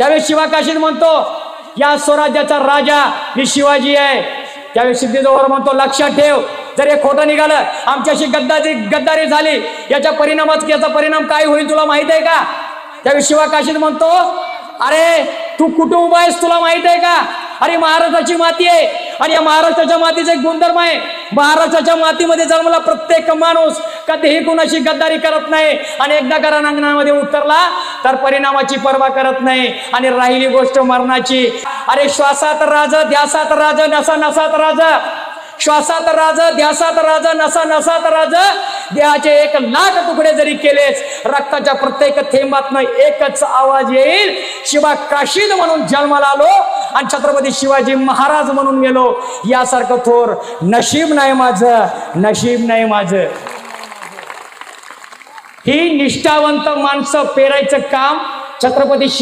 त्यावेळेस शिवा काशीद म्हणतो या स्वराज्याचा राजा मी शिवाजी आहे. त्यावेळेस सिद्धीजवळ म्हणतो लक्षात ठेव, जर हे खोटं निघालं, आमच्याशी गद्दारी झाली, याचा परिणाम काय होईल तुला माहित आहे का? त्यावेळेस शिवा काशीद म्हणतो अरे तू कुठं उभा आहेस तुला माहित आहे का? अरे महाराष्ट्राची माती आहे आणि या महाराष्ट्राच्या मातीचा एक गुणधर्म आहे, महाराष्ट्राच्या मातीमध्ये जन्मला प्रत्येक माणूस कधीही कुणाशी गद्दारी करत नाही आणि एकदा का रणांगणामध्ये उतरला तर परिणामाची पर्वा करत नाही. आणि राहिली गोष्ट मरणाची, अरे श्वासात राज ध्यासात राज नसा नसात राज, श्वासात राज ध्यासात राज नसा नसात राज, देहाचे 1,00,000 तुकडे जरी केलेस रक्ताच्या प्रत्येक थेंबातनं एकच आवाज येईल, शिवा काशीद म्हणून जन्माला आलो आणि छत्रपती शिवाजी महाराज म्हणून गेलो. यासारखं थोर नशीब नाही माझं, नशीब नाही माझं. ही निष्ठावंत माणसं पेरायचं काम छत्रपती शिवाजी